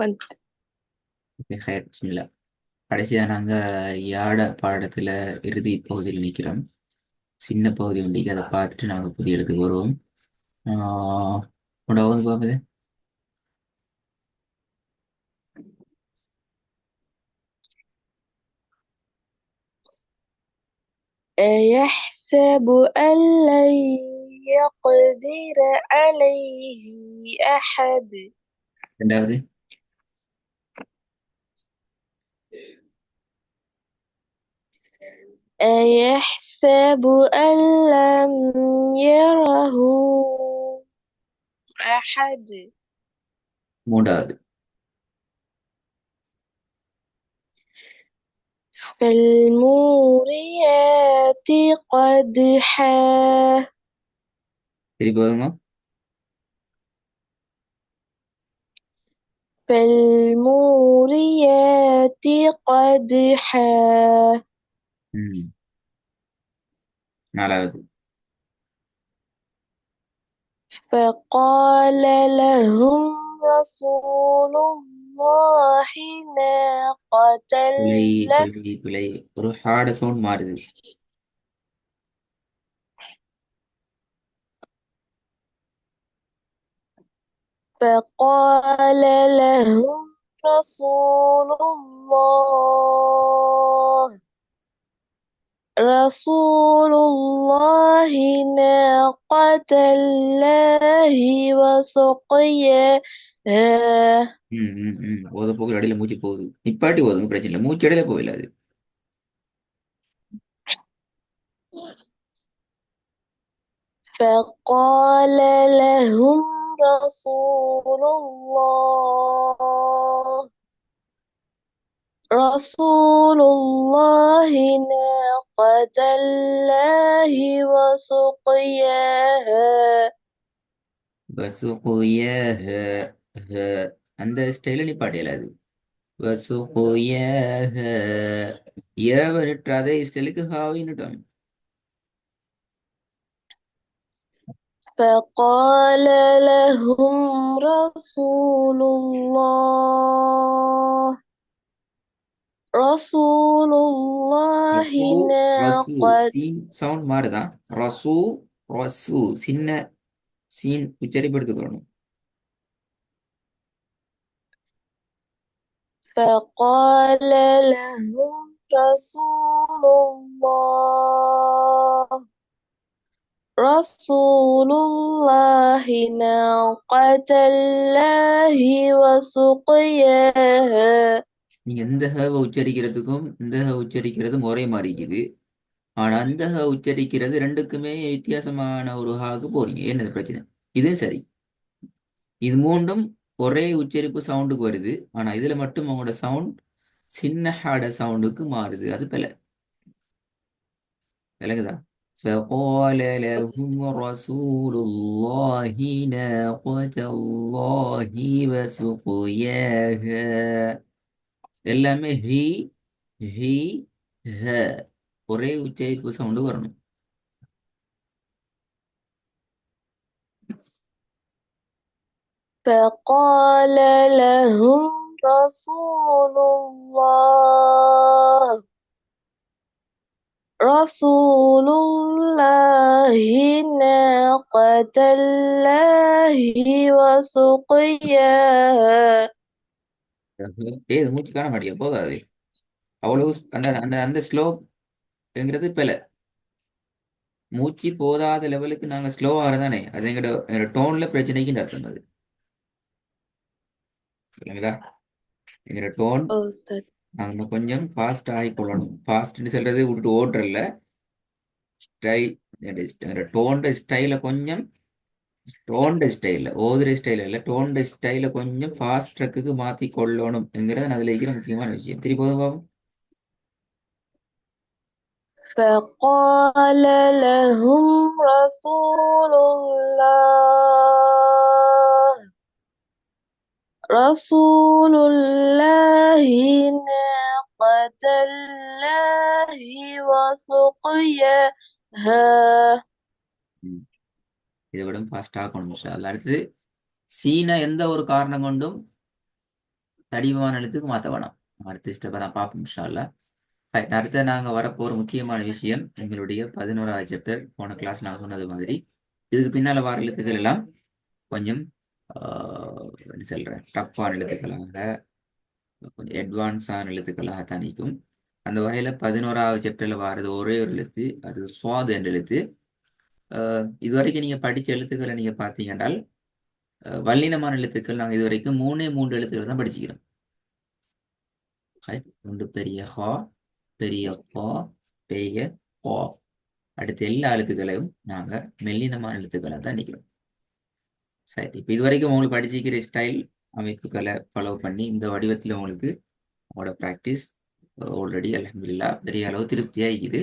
வந்து பிஸ்மில்லா. கடைசியா நாங்க யாட பாடத்துல இறுதி பகுதியில் நிக்கிறோம். சின்ன பகுதி ஒன்றைக்கு அதை பார்த்துட்டு நாங்க புதிய இடத்துக்கு வருவோம். உண்டாவது பாப்பது. أيحسب أن لن يقدر عليه أحد ரெண்டாவது. أيحسب أن لم يره أحد மூன்றாவது. فالموريات قدحا திருப்பி வருங்க. فالموريات قدحا ம். நாலாவது. فقال لهم رسول الله ناقة பிழை الله பிழை பிழை. ஒரு ஹார்ட் சவுண்ட் மாறுது. فقال لهم رسول الله ناقة الله وسقياها ம் ம் ம். ஓத போக்கு இடையில மூச்சு போகுது. நிப்பாட்டி ஓதுங்க, பிரச்சனை இல்லை. மூச்சு இடையில போகல அது. فقال لهم رسول الله ناقة الله وسقياها வசுகுயஹ. ஹ. அந்த ஸ்டைல நிப்பாட்டியல அது. வசுகுயஹ. ஏவ நிற்ற அதே ஸ்டைலுக்கு ஹாவை நிட்டோம். فقال لهم رسول الله ரசூ. ரசூ ناقة சீன் சவுண்ட் மாறுதான். ரசூ. ரசூ சின்ன சீன் உச்சரிப்படுத்திக்கணும். فقال لهم رسول الله ناقة الله وسقياها நீங்க எந்த ஹவை உச்சரிக்கிறதுக்கும் இந்த ஹ உச்சரிக்கிறதும் ஒரே மாதிரி இருக்குது. ஆனா அந்த ஹ உச்சரிக்கிறது ரெண்டுக்குமே வித்தியாசமான ஒரு ஹாக்கு போறீங்க. என்னது பிரச்சனை? இது சரி. இது மூண்டும் ஒரே உச்சரிப்பு சவுண்டுக்கு வருது. ஆனா இதுல மட்டும் உங்களோட சவுண்ட் சின்ன ஹாட சவுண்டுக்கு மாறுது. அது விளங்குதா? فقال لهم رسول الله ناقة الله وسقياها. எல்லாமே ஹி ஹி ஹ ஒரே உச்சரிப்பு சவுண்டு வரணும். فقال لهم رسول الله ناقة الله وسقياها ஏது மூச்சு காண மாட்டியா போதாது. அவ்வளவு அந்த அந்த அந்த ஸ்லோங்கிறது பிழை. மூச்சு போதாத லெவலுக்கு நாங்க ஸ்லோ ஆகிறதானே அது எங்களோட டோன்ல பிரச்சனைக்கு அர்த்தம் அது. இல்லைங்களா? எங்களோட டோன் أستاذ நாங்க இன்னும் கொஞ்சம் ஃபாஸ்ட் ஆகிக்கொள்ளணும். ஃபாஸ்ட்னு சொல்றது விட்டுட்டு ஓட்டுறல. ஸ்டைல். டோன்ட ஸ்டைல கொஞ்சம் டோன்ட ஸ்டைல ஓதுற ஸ்டைல இல்ல டோன்ட ஸ்டைல கொஞ்சம் ஃபாஸ்ட் ட்ரக்குக்கு மாத்தி கொள்ளணும்ங்கிறத அதுல இருக்கிற முக்கியமான விஷயம். திருப்பி போதும் பாப்போம். فقال لهم رسول الله ناقة الله وسقياها ம். இதை விட ஃபாஸ்ட் ஆகணும் இன்ஷா அல்லாஹ். அடுத்தது சீனா எந்த ஒரு காரணம் கொண்டும் தடிவான எழுத்துக்கு மாற்ற வேணாம். அடுத்த ஸ்டெப்பை நான் பார்ப்போம் இன்ஷா அல்லாஹ். Right. அடுத்த நாங்கள் வரப்போகிற முக்கியமான விஷயம் எங்களுடைய 11வது சாப்டர். போன கிளாஸ் நான் சொன்னது மாதிரி இதுக்கு பின்னால் வர எழுத்துக்கள் எல்லாம் கொஞ்சம் என்ன சொல்கிறேன், டஃப்பான எழுத்துக்களாக, கொஞ்சம் அட்வான்ஸான எழுத்துக்களாக தான் நிற்கும். அந்த வகையில் 11வது சாப்டரில் வர்றது ஒரே ஒரு எழுத்து, அது சுவாது என்ற எழுத்து. இதுவரைக்கும் நீங்கள் படித்த எழுத்துக்களை நீங்கள் பார்த்தீங்கன்னால் வல்லினமான எழுத்துக்கள் நாங்கள் இதுவரைக்கும் 3 எழுத்துக்கள் தான் படிச்சுக்கிறோம். ஒன்று பெரிய ஹா, பெரிய பா, பெரிய பா. அடுத்த எல்லா எழுத்துக்களையும் நாங்கள் மெல்லினமான எழுத்துக்களை தான் நிற்கிறோம். சரி, இப்போ இதுவரைக்கும் உங்களுக்கு படிச்சிக்கிற ஸ்டைல் அமைப்புகளை ஃபாலோ பண்ணி இந்த வடிவத்தில் உங்களுக்கு உங்களோட ப்ராக்டிஸ் ஆல்ரெடி அல்ஹம்துலில்லாஹ் பெரிய அளவு திருப்தியாக இருக்குது.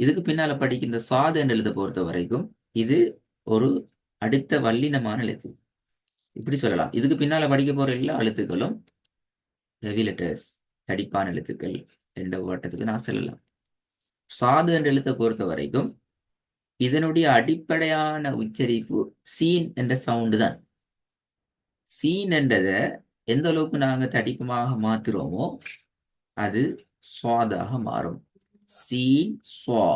இதுக்கு பின்னால் படிக்கின்ற சாது என்ற எழுத்தை பொறுத்த வரைக்கும் இது ஒரு அடுத்த வல்லினமான எழுத்து இப்படி சொல்லலாம். இதுக்கு பின்னால் படிக்க போகிற எல்லா எழுத்துக்களும் ஹெவி லெட்டர்ஸ், தடிப்பான எழுத்துக்கள் என்ற ஓட்டத்துக்கு நான் சொல்லலாம். சாது என்ற எழுத்தை பொறுத்த வரைக்கும் இதனுடைய அடிப்படையான உச்சரிப்பு சீன் என்ற சவுண்டு தான். சீன் என்றதை எந்த அளவுக்கு நாங்கள் தடிப்பமாக மாத்துறோமோ அது சுவாதாக மாறும். சீன் சுவா,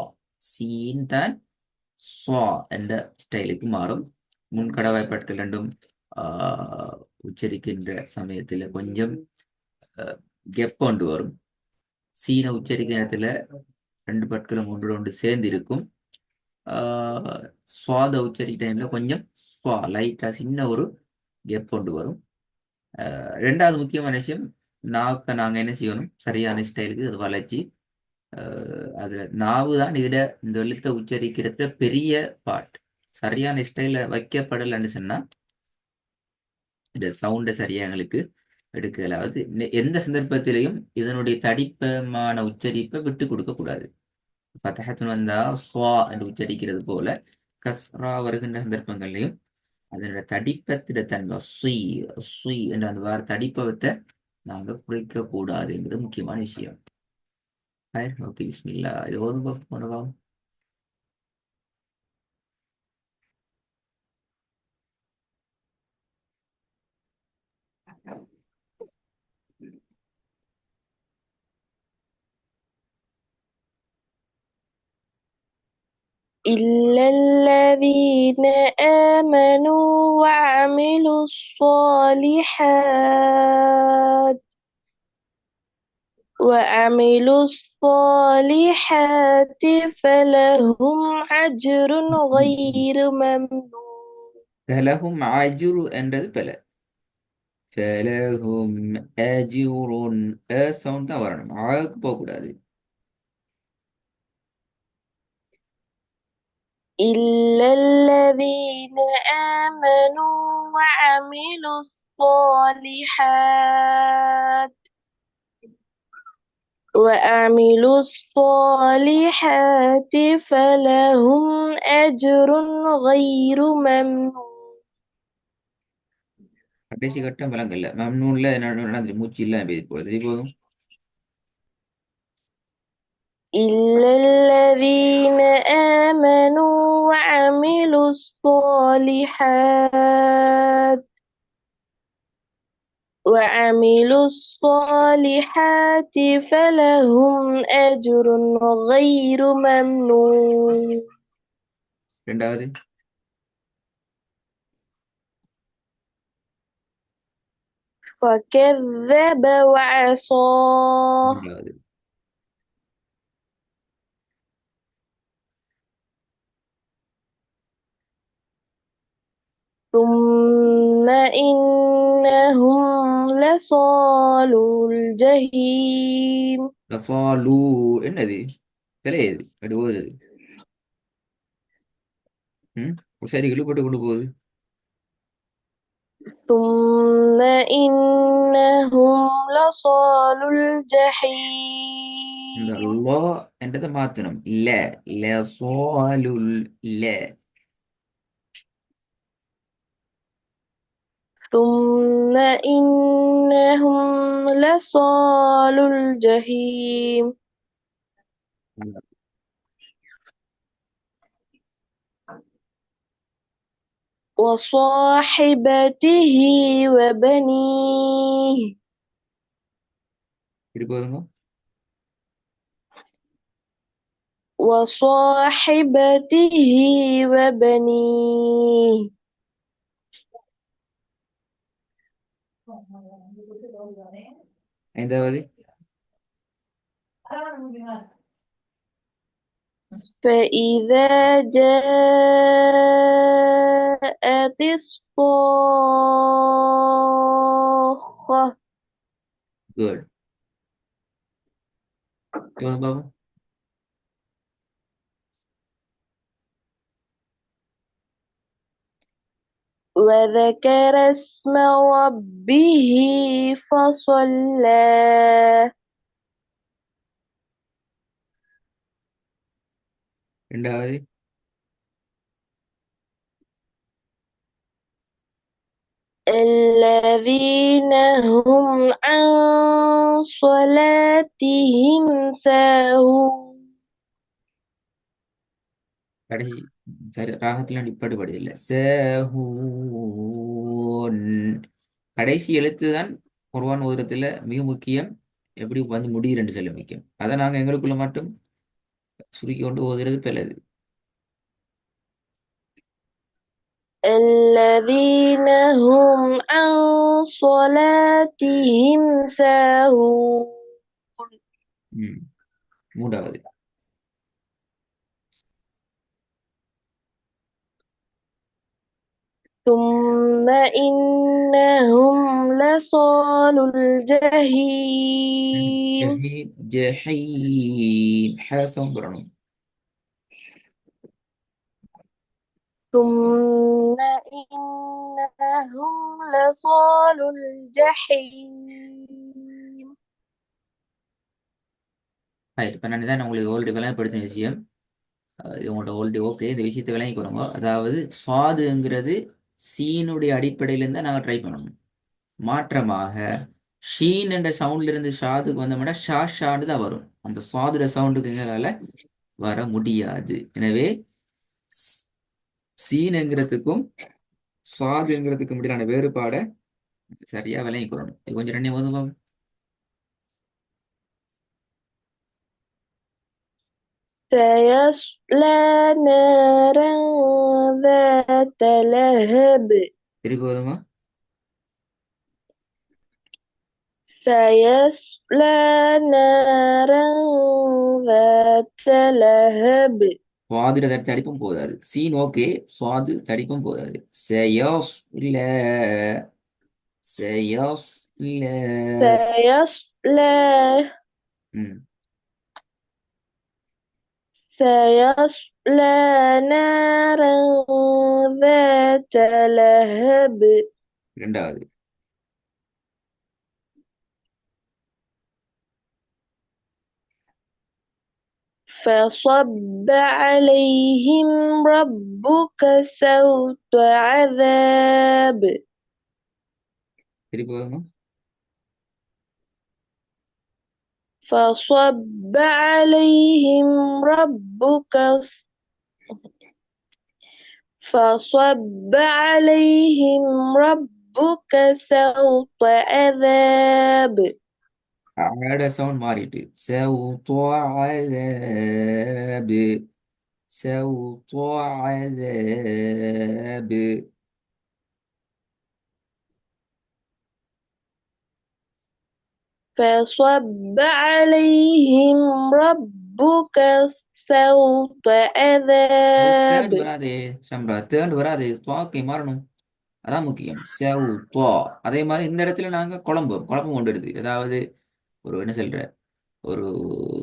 சீன் தான் சுவா என்ற ஸ்டைலுக்கு மாறும். முன்கடவாய்ப்படுத்தல் ரெண்டும் உச்சரிக்கின்ற சமயத்தில் கொஞ்சம் கெப் கொண்டு வரும். சீனை உச்சரிக்கிற நேரத்தில் 2 பற்களும் ஒன்று சேர்ந்து இருக்கும். சுவாத உச்சரிக்கிற டைமில் கொஞ்சம் சுவா லைட்டாக சின்ன ஒரு கெப் கொண்டு வரும். ரெண்டாவது முக்கியமான விஷயம், நாக்கை நாங்கள் என்ன செய்யணும், சரியான ஸ்டைலுக்கு அது வளைச்சி அதில் நாவு தான் இதில் இந்த எழுத்தை உச்சரிக்கிறதுல பெரிய பார்ட். சரியான ஸ்டைலில் வைக்கப்படலைன்னு சொன்னால் இந்த சவுண்டை சரியாக எங்களுக்கு எடுக்கல. அதாவது எந்த சந்தர்ப்பத்திலையும் இதனுடைய தடிப்பமான உச்சரிப்பை விட்டு கொடுக்கக்கூடாது. ஃபதஹத்துன் வந்தா ஸ்வா என்று உச்சரிக்கிறது போல கஸ்ரா வருகின்ற சந்தர்ப்பங்கள்லையும் அதனோட தடிப்பத்திட தன்மை சுய் என்ற அந்த வார தடிப்பத்தை நாங்கள் குறைக்க கூடாதுங்கிறது முக்கியமான விஷயம். ஓகே, பிஸ்மில்லா. இது ஓதும் போனவா. إلا الذين آمنوا وعملوا الصالحات فلهم أجر غير ممنون. فلهم عجر என்றது பல. فلهم أجر சவுண்ட் தான் வரணும், ஆக்கு போகக்கூடாது. إلا الذين آمنوا وعملوا الصالحات فلهم أجر غير ممنون. கடைசி கட்டம் விளங்கல்ல. மம்னூன்ல நடந்து மூச்சு இல்லாம பேசி போகுது. போதும். إلا الذين آمنوا وعملوا الصالحات فلهم أجر غير ممنون. ரெண்டாவது فكذب وعصى மூன்றாவது ثم إنهم لصالوا الجحيم. ரசாலு என்னது கிடையாது, அப்படி போகுது. சரி, இழுபட்டு கொண்டு போகுது. ثم إنهم لصالوا الجحيم. இந்த லா என்றதை மாத்தணும். இல்ல லசாலுல் இல்ல. ثم إنهم لصالوا الجحيم وصاحبته وبنيه திருப்பி வருங்க. وصاحبته وبنيه. ஐந்தாவது. فإذا جاءت الصاخة. குட். இவங்க பாபு. وذكر اسم ربه فصلى. ரெண்டாவது. الذين هم عن صلاتهم ساهون. கடைசி. சரி, ராகத்துல நிப்பாட்டு படுதில்லை. சஹூன். கடைசி எழுத்து தான் குர்ஆன் ஓதுறதுல மிக முக்கியம். எப்படி வந்து முடியுதுன்னு சொல்ல முக்கியம். அதை நாங்க எங்களுக்குள்ள மட்டும் சுருக்கி கொண்டு ஓதுறது பிள்ளது. الذين هم عن صلاتهم ساهون. ம். மூன்றாவது. ثم إنهم لصال الجحيم. ஜஹீம் ஜஹீம் ஹசம் வரணும். ثم إنهم لصال الجحيم. இப்போ நான் தான் உங்களுக்கு ஆல்ரெடி விளங்கப்படுத்தின விஷயம். இது உங்கள்ட்ட ஆல்ரெடி ஓகே. இந்த விஷயத்தை விளங்கி கொடுங்க. அதாவது சுவாதுங்கிறது சீனுடைய அடிப்படையில இருந்தா நாங்கள் ட்ரை பண்ணணும். மாற்றமாக ஷீன் என்ற சவுண்ட்ல இருந்து ஷாதுக்கு வந்தோம்னா ஷா ஷான்னு தான் வரும். அந்த சுவாதுர சவுண்டுக்கு எங்களால வர முடியாது. எனவே சீனுங்கிறதுக்கும் சுவாதுங்கிறதுக்கும் முடியலான வேறுபாடை சரியா விளங்கிக்கிறோம். இது கொஞ்சம் ரெண்டே போதும். سيصلى نارا ذات لهب. திருப்பி போதுமா. سيصلى نارا ذات لهب. சுவாதுர தடுத்து அடிப்பும் போதாது. சீன் ஓகே, சுவாது தடிப்பும் போதாது. செயோஸ் இல்ல. செயோஸ் இல்ல. سيصلى ம். سيصلى نارا ذات لهب. இரண்டாவது. فصب عليهم ربك سوط عذاب. திருப்பி போதுமா. فصب عليهم ربك فصب عليهم ربك سوط عذاب. ஆட சவுண்ட் மாறிட்டு சவுத் அஸாபு. سوط عذاب. فصب عليهم ربك سوط عذاب. தேர்ட் வராது. சம்ரா தேர்ட் வராது. துவாக்கை மாறணும். அதான் முக்கியம். செவ் துவா. அதே மாதிரி இந்த இடத்துல நாங்க குழப்பம் கொண்டு வருது. அதாவது ஒரு என்ன சொல்ற, ஒரு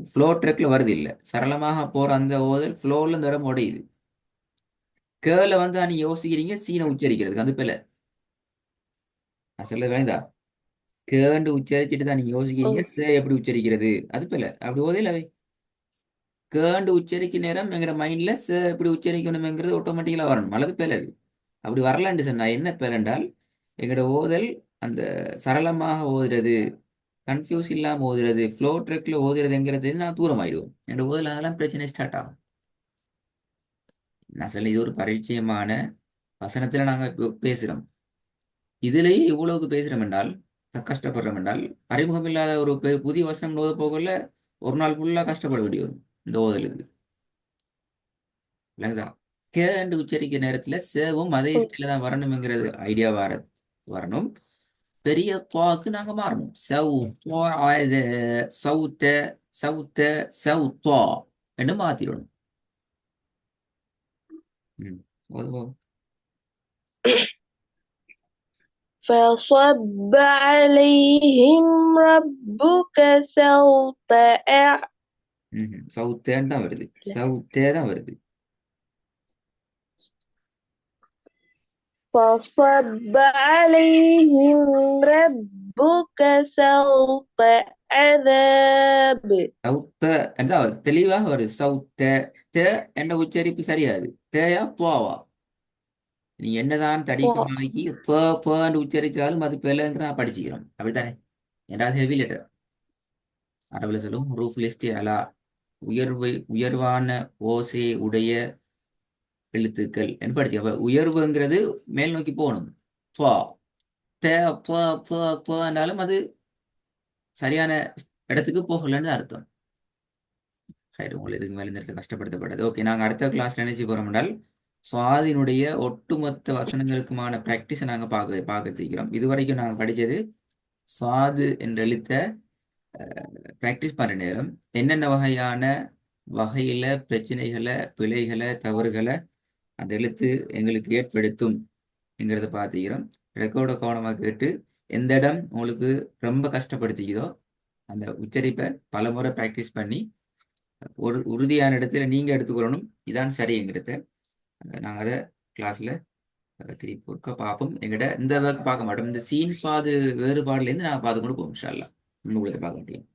ஃப்ளோ ட்ரெக்ல வருது இல்ல. சரளமாக போற அந்த ஓதல் ஃப்ளோல இந்த இடம் உடையுது. கேர்ல வந்து நீ யோசிக்கிறீங்க சீனை உச்சரிக்கிறதுக்கு அது பிள்ளை. நான் சொல்ல வேண்டா. கேண்டு உச்சரிச்சுட்டு தான் நீங்க யோசிக்கிறீங்க சே எப்படி உச்சரிக்கிறது அது பிள்ளை. அப்படி ஓதையில அவை கேண்டு உச்சரிக்க நேரம் எங்கிற மைண்ட்ல சே எப்படி உச்சரிக்கணுங்கிறது ஆட்டோமேட்டிக்கலா வரணும். அல்லது பிள்ளை. அப்படி வரலான்னு சொன்னா என்ன பேர் எங்களோட ஓதல் அந்த சரளமாக ஓதுறது, கன்ஃபியூஸ் இல்லாம ஓதுறது, ஃப்ளோ ட்ரெக்ல ஓதுறதுங்கிறது நான் தூரம் ஆயிடுவோம். என்னோட ஓதல் அதெல்லாம் பிரச்சனை ஸ்டார்ட் ஆகும். நான் சொல்ல இது ஒரு பரிச்சயமான வசனத்துல நாங்க பேசுறோம். இதுலயே இவ்வளவுக்கு பேசுறோம் என்றால் கஷ்டப்படுறோம் என்றால் அறிமுகம் இல்லாத ஒரு புதிய வசனம் ஓத போகல ஒரு நாள் ஃபுல்லா கஷ்டப்பட வேண்டி வரும் இந்த ஓதலுக்கு. விளங்குதா? கே என்று உச்சரிக்கிற நேரத்துல சேவும் அதே ஸ்டைல தான் வரணுங்கிறது ஐடியா வரணும். பெரிய துவாக்கு நாங்க மாறணும். சவு துவாத சவுத்த சவுத்த சவு துவா என்று மாத்திடணும். ம். ஓதுவோம். فصب عليهم ربك سوط சவுத்தேன்னு தான் வருது. சவுத்தே தான் வருது. فصب عليهم ربك سوط عذاب சவுத்த தான் வருது. தெளிவாக வருது. சவுத்த தே என்ற உச்சரிப்பு சரியாது. தேயா துவாவா நீ என்னதான் தடிக்கமாக்கி தேன்னு உச்சரிச்சாலும் அது பிள்ளைங்கிற நான் படிச்சுக்கிறோம். அப்படித்தானே? ஏதாவது ஹெவி லெட்டர் அரபில் சொல்லும் ரூஃப் லிஸ்டி அலா உயர்வான ஓசை உடைய எழுத்துக்கள் என்று படிச்சு. அப்ப உயர்வுங்கிறது மேல் நோக்கி போகணும். துவா தே துவா துவா துவானாலும் அது சரியான இடத்துக்கு போகலன்னு தான் அர்த்தம். சரி, உங்களை இதுக்கு மேல இந்த இடத்துல கஷ்டப்படுத்தப்படாது. ஓகே, நாங்க அடுத்த கிளாஸ்ல நினைச்சு போறோம் என்றால் சுவாதினுடைய ஒட்டுமொத்த வசனங்களுக்குமான பிராக்டிஸை நாங்க பார்க்க இதுவரைக்கும் நாங்க படிச்சது சுவாது என்ற எழுத்த பிராக்டிஸ் பண்ற நேரம் என்னென்ன வகையில பிரச்சனைகளை பிழைகளை தவறுகளை அந்த எழுத்து எங்களுக்கு ஏற்படுத்தும்ங்கிறத பார்த்துக்கிறோம். ரெக்கார்டை கவனமாக கேட்டு எந்த இடம் உங்களுக்கு ரொம்ப கஷ்டப்படுத்திக்குதோ அந்த உச்சரிப்பை பலமுறை பிராக்டிஸ் பண்ணி ஒரு உறுதியான இடத்துல நீங்க எடுத்துக்கொள்ளணும். இதான் சரிங்கிறத நாங்கள் அதை கிளாஸ்ல திருப்பி ஒருக்கா பார்ப்போம். எங்கிட்ட இந்த ஒர்க் பார்க்க மாட்டோம். இந்த சீன் சுவாது வேறுபாடுலேருந்து நாங்கள் பார்த்து கொண்டு போவோம். இன்ஷா அல்லாஹ். உங்களுக்கு பார்க்க முடியும்.